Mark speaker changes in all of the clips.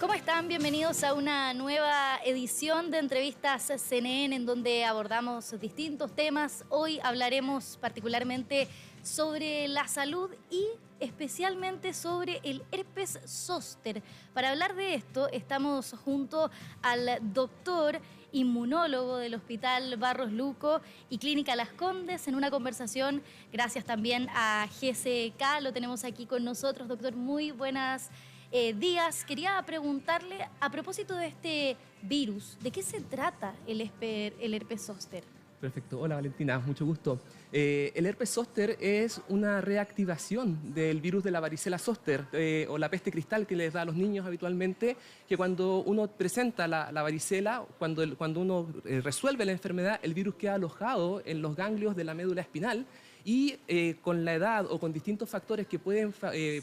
Speaker 1: ¿Cómo están? Bienvenidos a una nueva edición de Entrevistas CNN en donde abordamos distintos temas. Hoy hablaremos particularmente sobre la salud y especialmente sobre el herpes zóster. Para hablar de esto estamos junto al doctor inmunólogo del Hospital Barros Luco y Clínica Las Condes en una conversación gracias también a GSK. Lo tenemos aquí con nosotros, doctor. Muy buenas días. Quería preguntarle a propósito de este virus, ¿de qué se trata el herpes zóster?
Speaker 2: Perfecto. Hola Valentina, mucho gusto. El herpes zóster es una reactivación del virus de la varicela zóster o la peste cristal que les da a los niños habitualmente, que cuando uno presenta la varicela, cuando uno resuelve la enfermedad, el virus queda alojado en los ganglios de la médula espinal y con la edad o con distintos factores que pueden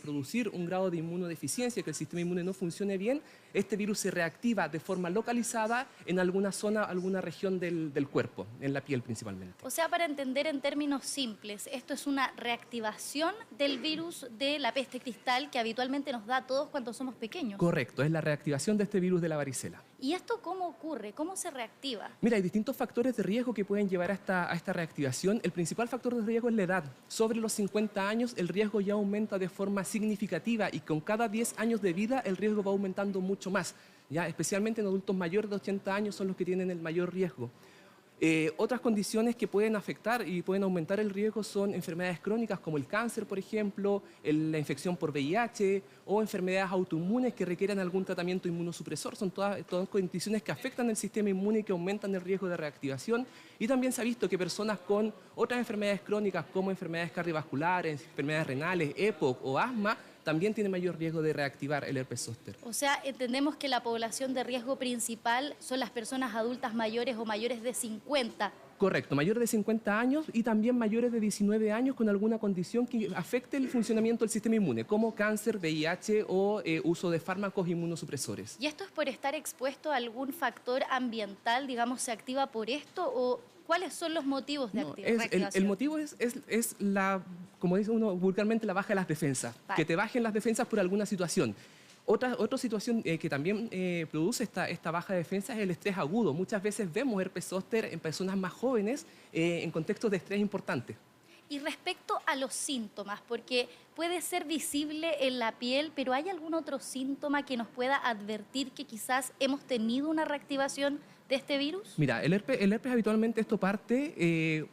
Speaker 2: producir un grado de inmunodeficiencia, que el sistema inmune no funcione bien, este virus se reactiva de forma localizada en alguna zona, alguna región del cuerpo, en la piel principalmente.
Speaker 1: O sea, para entender en términos simples, esto es una reactivación del virus de la peste cristal que habitualmente nos da a todos cuando somos pequeños.
Speaker 2: Correcto, es la reactivación de este virus de la varicela.
Speaker 1: ¿Y esto cómo ocurre? ¿Cómo se reactiva?
Speaker 2: Mira, hay distintos factores de riesgo que pueden llevar a esta reactivación. El principal factor de riesgo es la edad. Sobre los 50 años el riesgo ya aumenta de forma significativa y con cada 10 años de vida el riesgo va aumentando mucho más. ¿Ya? Especialmente en adultos mayores de 80 años son los que tienen el mayor riesgo. Otras condiciones que pueden afectar y pueden aumentar el riesgo son enfermedades crónicas como el cáncer, por ejemplo, la infección por VIH o enfermedades autoinmunes que requieren algún tratamiento inmunosupresor. Son todas condiciones que afectan el sistema inmune y que aumentan el riesgo de reactivación. Y también se ha visto que personas con otras enfermedades crónicas como enfermedades cardiovasculares, enfermedades renales, EPOC o asma, también tiene mayor riesgo de reactivar el herpes zóster.
Speaker 1: O sea, entendemos que la población de riesgo principal son las personas adultas mayores o mayores de 50.
Speaker 2: Correcto, mayores de 50 años y también mayores de 19 años con alguna condición que afecte el funcionamiento del sistema inmune, como cáncer, VIH o uso de fármacos inmunosupresores.
Speaker 1: ¿Y esto es por estar expuesto a algún factor ambiental, digamos, se activa por esto o cuáles son los motivos de reactivación?
Speaker 2: El motivo es la, como dice uno vulgarmente, la baja de las defensas,
Speaker 1: vale.
Speaker 2: Que te bajen las defensas por alguna situación. Otra situación que también produce esta baja defensa es el estrés agudo. Muchas veces vemos herpes zóster en personas más jóvenes en contextos de estrés importantes.
Speaker 1: Y respecto a los síntomas, porque puede ser visible en la piel, pero ¿hay algún otro síntoma que nos pueda advertir que quizás hemos tenido una reactivación de este virus?
Speaker 2: Mira, el herpes habitualmente esto parte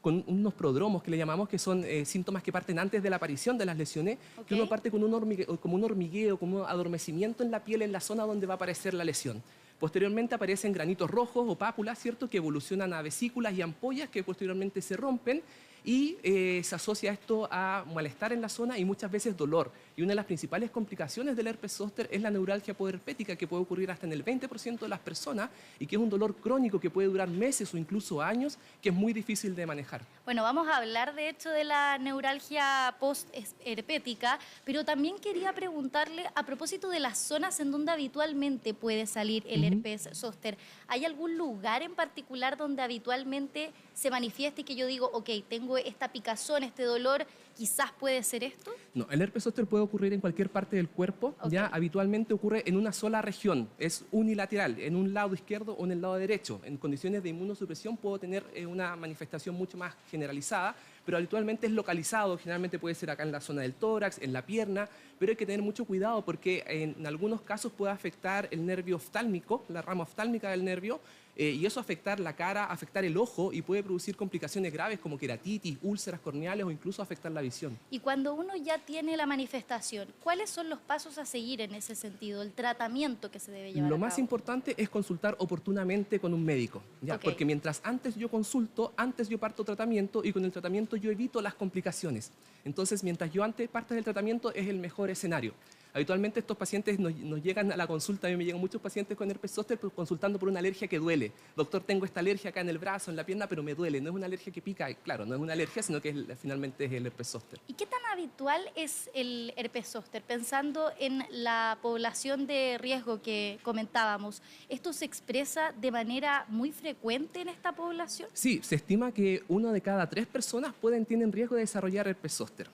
Speaker 2: con unos prodromos que le llamamos, que son síntomas que parten antes de la aparición de las lesiones, que uno parte con como un hormigueo, como un adormecimiento en la piel en la zona donde va a aparecer la lesión. Posteriormente aparecen granitos rojos o pápulas, ¿cierto?, que evolucionan a vesículas y ampollas que posteriormente se rompen y se asocia esto a malestar en la zona y muchas veces dolor. Y una de las principales complicaciones del herpes zóster es la neuralgia poderpética, que puede ocurrir hasta en el 20% de las personas y que es un dolor crónico que puede durar meses o incluso años, que es muy difícil de manejar.
Speaker 1: Bueno, vamos a hablar de hecho de la neuralgia postherpética, pero también quería preguntarle a propósito de las zonas en donde habitualmente puede salir el herpes zóster. ¿Hay algún lugar en particular donde habitualmente se manifieste y que yo digo, ok, tengo esta picazón, este dolor, quizás puede ser esto?
Speaker 2: No, el herpes zóster puede ocurrir en cualquier parte del cuerpo. Okay. Ya habitualmente ocurre en una sola región, es unilateral, en un lado izquierdo o en el lado derecho. En condiciones de inmunosupresión puedo tener una manifestación mucho más generalizada, pero habitualmente es localizado, generalmente puede ser acá en la zona del tórax, en la pierna, pero hay que tener mucho cuidado porque en algunos casos puede afectar el nervio oftálmico, la rama oftálmica del nervio, y eso afectar la cara, afectar el ojo y puede producir complicaciones graves como queratitis, úlceras corneales o incluso afectar la visión.
Speaker 1: Y cuando uno ya tiene la manifestación, ¿cuáles son los pasos a seguir en ese sentido, el tratamiento que se debe llevar a cabo?
Speaker 2: Lo más importante es consultar oportunamente con un médico, ¿ya? Okay. Porque mientras antes yo consulto, antes yo parto tratamiento y con el tratamiento yo evito las complicaciones. Entonces, mientras yo antes parta del tratamiento es el mejor escenario. Habitualmente estos pacientes nos llegan a la consulta, a mí me llegan muchos pacientes con herpes zóster consultando por una alergia que duele. Doctor, tengo esta alergia acá en el brazo, en la pierna, pero me duele. No es una alergia que pica, claro, no es una alergia, sino que finalmente es el herpes zóster.
Speaker 1: ¿Y qué tan habitual es el herpes zóster? Pensando en la población de riesgo que comentábamos, ¿esto se expresa de manera muy frecuente en esta población?
Speaker 2: Sí, se estima que 1 de cada 3 personas tienen riesgo de desarrollar herpes zóster.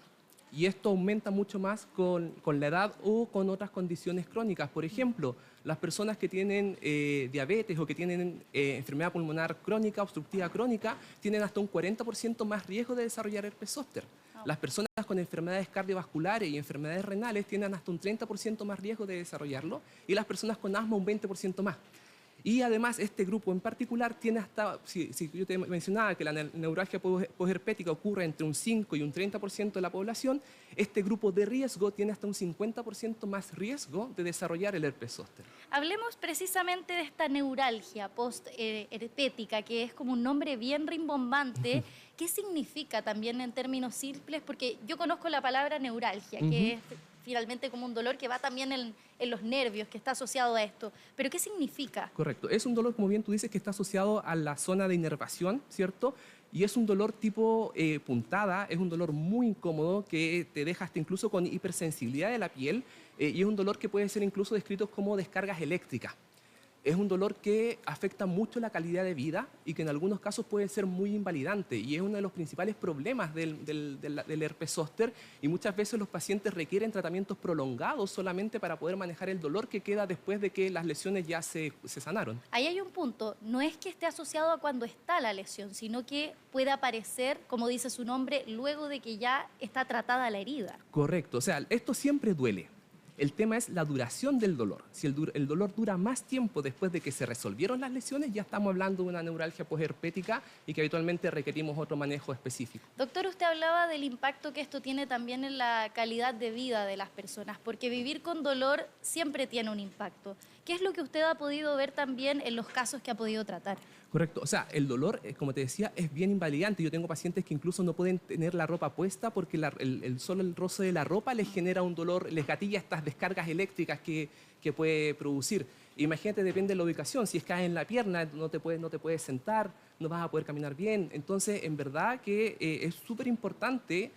Speaker 2: Y esto aumenta mucho más con la edad o con otras condiciones crónicas. Por ejemplo, las personas que tienen diabetes o que tienen enfermedad pulmonar crónica, obstructiva crónica, tienen hasta un 40% más riesgo de desarrollar herpes zóster. Las personas con enfermedades cardiovasculares y enfermedades renales tienen hasta un 30% más riesgo de desarrollarlo y las personas con asma un 20% más. Y además este grupo en particular tiene hasta, si yo te mencionaba que la neuralgia posherpética ocurre entre un 5 y un 30% de la población, este grupo de riesgo tiene hasta un 50% más riesgo de desarrollar el herpes zóster.
Speaker 1: Hablemos precisamente de esta neuralgia postherpética, que es como un nombre bien rimbombante. ¿Qué significa también en términos simples? Porque yo conozco la palabra neuralgia, que es finalmente como un dolor que va también en los nervios, que está asociado a esto. ¿Pero qué significa?
Speaker 2: Correcto. Es un dolor, como bien tú dices, que está asociado a la zona de inervación, ¿cierto? Y es un dolor tipo puntada, es un dolor muy incómodo que te deja hasta incluso con hipersensibilidad de la piel y es un dolor que puede ser incluso descrito como descargas eléctricas. Es un dolor que afecta mucho la calidad de vida y que en algunos casos puede ser muy invalidante y es uno de los principales problemas del herpes zóster y muchas veces los pacientes requieren tratamientos prolongados solamente para poder manejar el dolor que queda después de que las lesiones ya se sanaron.
Speaker 1: Ahí hay un punto, no es que esté asociado a cuando está la lesión, sino que puede aparecer, como dice su nombre, luego de que ya está tratada la herida.
Speaker 2: Correcto, o sea, esto siempre duele. El tema es la duración del dolor. Si el dolor dura más tiempo después de que se resolvieron las lesiones, ya estamos hablando de una neuralgia posherpética y que habitualmente requerimos otro manejo específico.
Speaker 1: Doctor, usted hablaba del impacto que esto tiene también en la calidad de vida de las personas, porque vivir con dolor siempre tiene un impacto. ¿Qué es lo que usted ha podido ver también en los casos que ha podido tratar?
Speaker 2: Correcto, o sea, el dolor, como te decía, es bien invalidante. Yo tengo pacientes que incluso no pueden tener la ropa puesta porque solo el roce de la ropa les genera un dolor, les gatilla estas descargas eléctricas que puede producir. Imagínate, depende de la ubicación, si es que en la pierna no te puedes sentar, no vas a poder caminar bien. Entonces, en verdad que es súper importante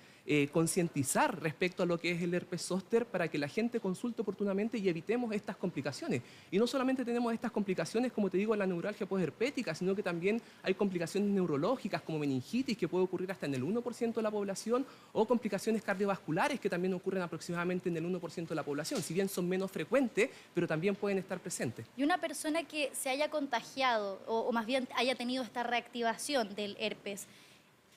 Speaker 2: concientizar respecto a lo que es el herpes zóster para que la gente consulte oportunamente y evitemos estas complicaciones. Y no solamente tenemos estas complicaciones, como te digo, en la neuralgia posherpética, sino que también hay complicaciones neurológicas como meningitis que puede ocurrir hasta en el 1% de la población o complicaciones cardiovasculares que también ocurren aproximadamente en el 1% de la población, si bien son menos frecuentes, pero también pueden estar presentes.
Speaker 1: Y una persona que se haya contagiado o más bien haya tenido esta reactivación del herpes,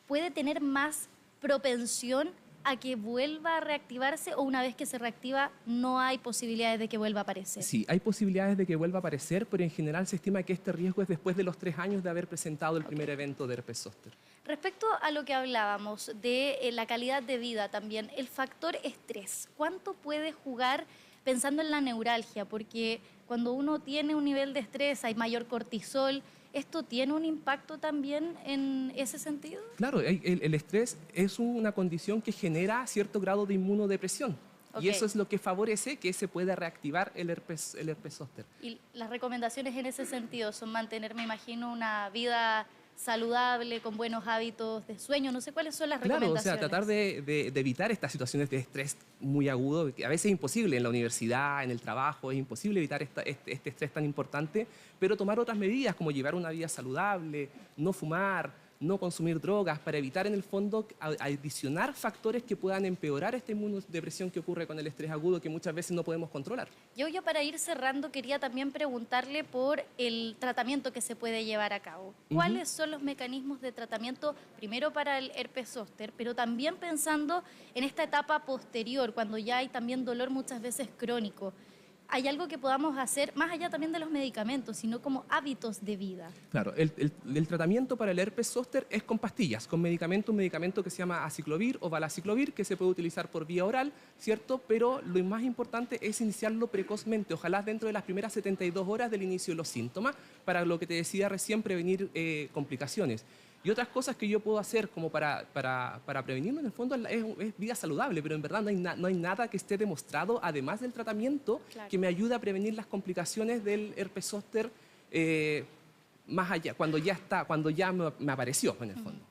Speaker 1: ¿puede tener más propensión a que vuelva a reactivarse o una vez que se reactiva no hay posibilidades de que vuelva a aparecer?
Speaker 2: Sí, hay posibilidades de que vuelva a aparecer, pero en general se estima que este riesgo es después de los 3 años de haber presentado el primer evento de herpes zóster.
Speaker 1: Respecto a lo que hablábamos de la calidad de vida también, el factor estrés, ¿cuánto puede jugar pensando en la neuralgia? Porque cuando uno tiene un nivel de estrés hay mayor cortisol. ¿Esto tiene un impacto también en ese sentido?
Speaker 2: Claro, el estrés es una condición que genera cierto grado de inmunodepresión. Y eso es lo que favorece que se pueda reactivar el herpes zóster.
Speaker 1: Y las recomendaciones en ese sentido son mantener, me imagino, una vida saludable, con buenos hábitos de sueño, no sé cuáles son las recomendaciones.
Speaker 2: Claro, o sea, tratar de evitar estas situaciones de estrés muy agudo, que a veces es imposible en la universidad, en el trabajo, es imposible evitar este estrés tan importante, pero tomar otras medidas como llevar una vida saludable, no fumar, no consumir drogas, para evitar en el fondo adicionar factores que puedan empeorar esta inmunodepresión que ocurre con el estrés agudo que muchas veces no podemos controlar.
Speaker 1: Yo para ir cerrando quería también preguntarle por el tratamiento que se puede llevar a cabo. ¿Cuáles son los mecanismos de tratamiento, primero para el herpes zóster, pero también pensando en esta etapa posterior, cuando ya hay también dolor muchas veces crónico? ¿Hay algo que podamos hacer, más allá también de los medicamentos, sino como hábitos de vida?
Speaker 2: Claro, el tratamiento para el herpes zóster es con pastillas, con medicamento, un medicamento que se llama aciclovir o valaciclovir, que se puede utilizar por vía oral, ¿cierto? Pero lo más importante es iniciarlo precozmente, ojalá dentro de las primeras 72 horas del inicio de los síntomas, para lo que te decía recién, prevenir complicaciones. Y otras cosas que yo puedo hacer como para prevenirlo, en el fondo es vida saludable, pero en verdad no hay nada que esté demostrado, además del tratamiento, que me ayude a prevenir las complicaciones del herpes zóster más allá, cuando ya me apareció, en el fondo.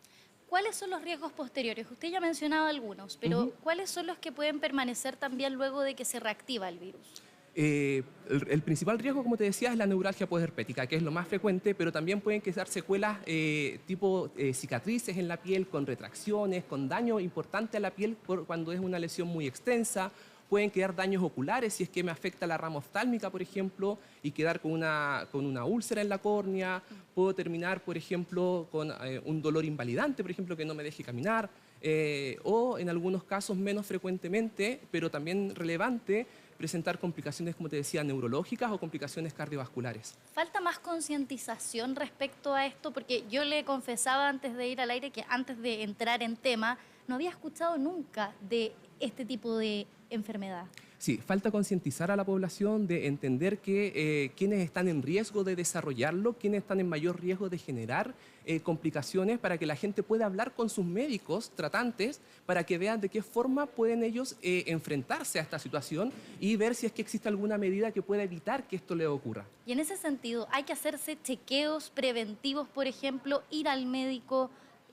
Speaker 1: ¿Cuáles son los riesgos posteriores? Usted ya ha mencionado algunos, pero ¿cuáles son los que pueden permanecer también luego de que se reactiva el virus?
Speaker 2: El principal riesgo, como te decía, es la neuralgia posherpética, que es lo más frecuente, pero también pueden quedar secuelas tipo cicatrices en la piel, con retracciones, con daño importante a la piel cuando es una lesión muy extensa. Pueden quedar daños oculares si es que me afecta la rama oftálmica, por ejemplo, y quedar con una úlcera en la córnea. Puedo terminar, por ejemplo, con un dolor invalidante, por ejemplo, que no me deje caminar. O en algunos casos menos frecuentemente, pero también relevante, presentar complicaciones, como te decía, neurológicas o complicaciones cardiovasculares.
Speaker 1: ¿Falta más concientización respecto a esto? Porque yo le confesaba antes de ir al aire que antes de entrar en tema no había escuchado nunca de este tipo de enfermedad.
Speaker 2: Sí, falta concientizar a la población de entender que quienes están en riesgo de desarrollarlo, quienes están en mayor riesgo de generar complicaciones, para que la gente pueda hablar con sus médicos tratantes, para que vean de qué forma pueden ellos enfrentarse a esta situación y ver si es que existe alguna medida que pueda evitar que esto les ocurra.
Speaker 1: Y en ese sentido, ¿hay que hacerse chequeos preventivos, por ejemplo, ir al médico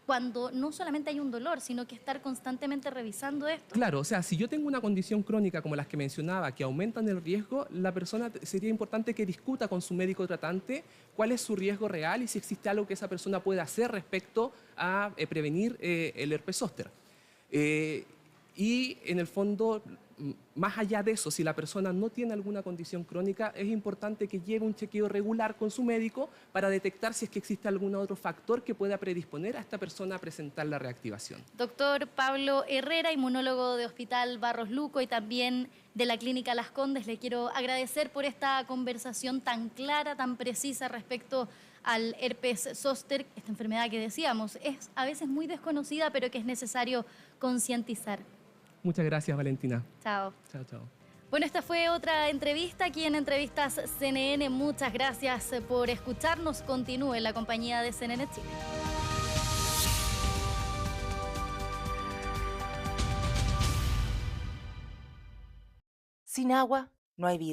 Speaker 1: cuando no solamente hay un dolor, sino que estar constantemente revisando esto?
Speaker 2: Claro, o sea, si yo tengo una condición crónica como las que mencionaba, que aumentan el riesgo, la persona sería importante que discuta con su médico tratante cuál es su riesgo real y si existe algo que esa persona pueda hacer respecto a prevenir el herpes zóster. Y en el fondo, más allá de eso, si la persona no tiene alguna condición crónica, es importante que lleve un chequeo regular con su médico para detectar si es que existe algún otro factor que pueda predisponer a esta persona a presentar la reactivación.
Speaker 1: Doctor Pablo Herrera, inmunólogo de Hospital Barros Luco y también de la Clínica Las Condes, le quiero agradecer por esta conversación tan clara, tan precisa respecto al herpes zóster, esta enfermedad que decíamos, es a veces muy desconocida, pero que es necesario concientizar.
Speaker 2: Muchas gracias, Valentina.
Speaker 1: Chao.
Speaker 2: Chao, chao.
Speaker 1: Bueno, esta fue otra entrevista aquí en Entrevistas CNN. Muchas gracias por escucharnos. Continúe en la compañía de CNN Chile.
Speaker 3: Sin agua no hay vida.